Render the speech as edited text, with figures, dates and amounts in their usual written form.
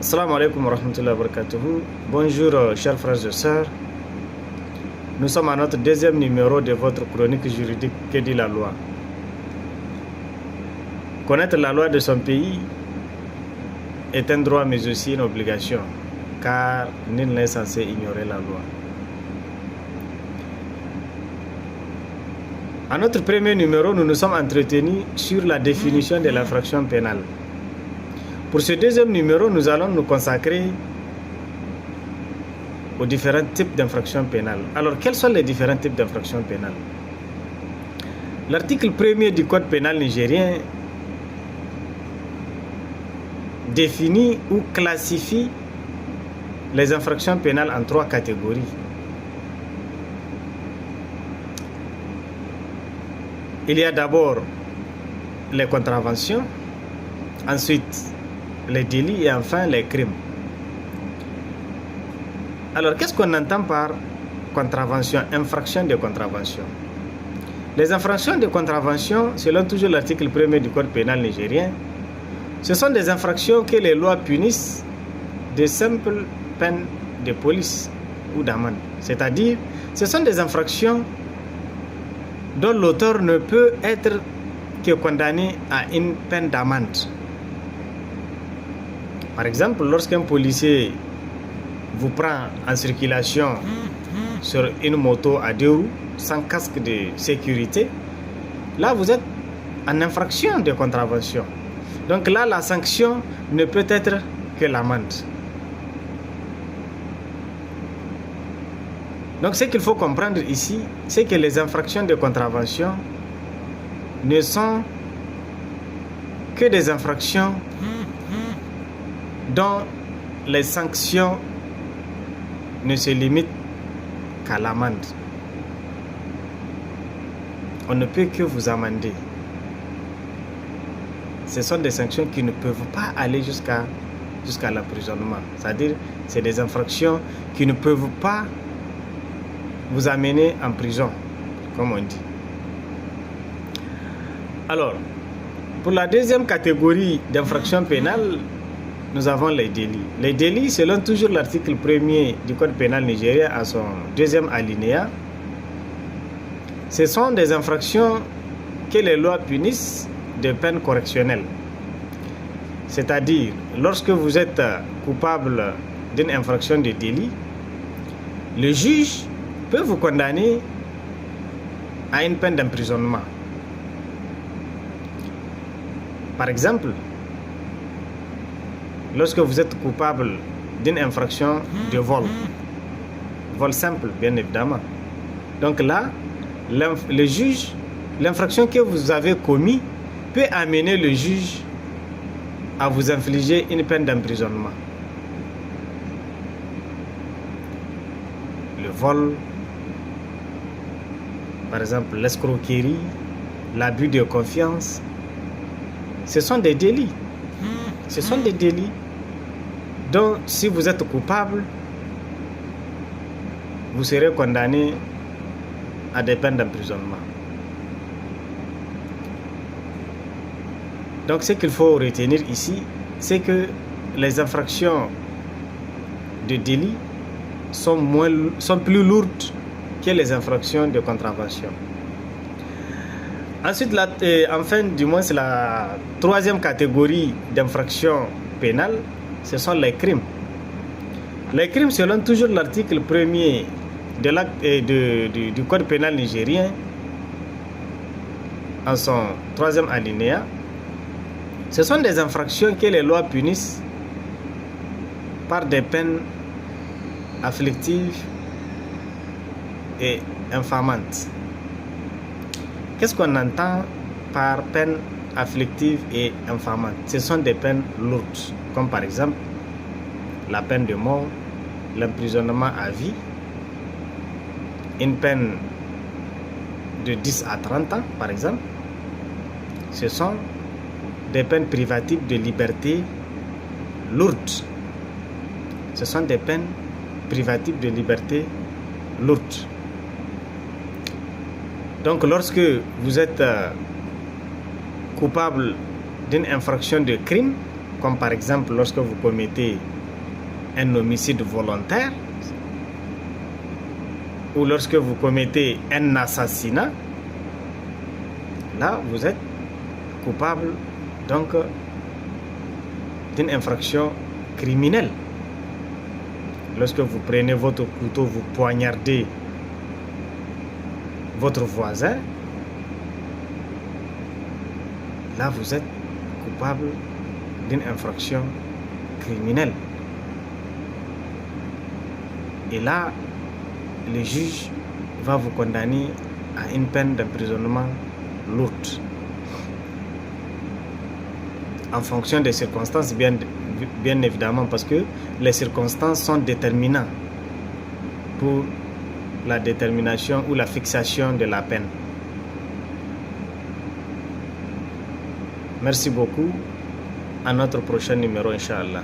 Assalamu alaikum wa rahmatullahi wa barakatuhu. Bonjour chers frères et sœurs. Nous sommes à notre deuxième numéro de votre chronique juridique Que dit la loi. Connaître la loi de son pays est un droit mais aussi une obligation, car nul n'est censé ignorer la loi. À notre premier numéro, nous nous sommes entretenus sur la définition de l'infraction pénale. Pour ce deuxième numéro, nous allons nous consacrer aux différents types d'infractions pénales. Alors, quels sont les différents types d'infractions pénales? L'article 1er du Code pénal nigérien définit ou classifie les infractions pénales en 3 catégories. Il y a d'abord les contraventions, ensuite les délits et enfin les crimes. Alors, qu'est-ce qu'on entend par contravention, infraction de contravention? Les infractions de contravention, selon toujours l'article 1er du Code pénal nigérien, ce sont des infractions que les lois punissent de simples peines de police ou d'amende. C'est-à-dire, ce sont des infractions dont l'auteur ne peut être que condamné à une peine d'amende. Par exemple, lorsqu'un policier vous prend en circulation sur une moto à 2 roues sans casque de sécurité, là vous êtes en infraction de contravention. Donc là, la sanction ne peut être que l'amende. Donc ce qu'il faut comprendre ici, c'est que les infractions de contravention ne sont que des infractions dont les sanctions ne se limitent qu'à l'amende. On ne peut que vous amender. Ce sont des sanctions qui ne peuvent pas aller jusqu'à l'emprisonnement. C'est-à-dire, c'est des infractions qui ne peuvent pas vous amener en prison, comme on dit. Alors, pour la deuxième catégorie d'infractions pénales, nous avons les délits. Les délits, selon toujours l'article 1er du Code pénal nigérien à son deuxième alinéa, ce sont des infractions que les lois punissent de peines correctionnelles. C'est-à-dire, lorsque vous êtes coupable d'une infraction de délit, le juge peut vous condamner à une peine d'emprisonnement. Par exemple, lorsque vous êtes coupable d'une infraction de vol simple, bien évidemment. Donc là, le juge, l'infraction que vous avez commise peut amener le juge à vous infliger une peine d'emprisonnement. Le vol, par exemple l'escroquerie, l'abus de confiance, ce sont des délits. Ce sont des délits dont, si vous êtes coupable, vous serez condamné à des peines d'emprisonnement. Donc, ce qu'il faut retenir ici, c'est que les infractions de délit sont plus lourdes que les infractions de contravention. Ensuite, enfin, du moins, c'est la troisième catégorie d'infractions pénales, ce sont les crimes. Les crimes, selon toujours l'article 1er du Code pénal nigérien, en son troisième alinéa, ce sont des infractions que les lois punissent par des peines afflictives et infamantes. Qu'est-ce qu'on entend par peine afflictive et infamante? Ce sont des peines lourdes, comme par exemple la peine de mort, l'emprisonnement à vie, une peine de 10 à 30 ans, par exemple. Ce sont des peines privatives de liberté lourdes. Ce sont des peines privatives de liberté lourdes. Donc, lorsque vous êtes coupable d'une infraction de crime, comme par exemple lorsque vous commettez un homicide volontaire ou lorsque vous commettez un assassinat, là vous êtes coupable donc d'une infraction criminelle. Lorsque vous prenez votre couteau, vous poignardez votre voisin, là vous êtes coupable d'une infraction criminelle. Et là, le juge va vous condamner à une peine d'emprisonnement lourde. En fonction des circonstances, bien évidemment, parce que les circonstances sont déterminantes pour la détermination ou la fixation de la peine. Merci beaucoup. À notre prochain numéro, Inch'Allah.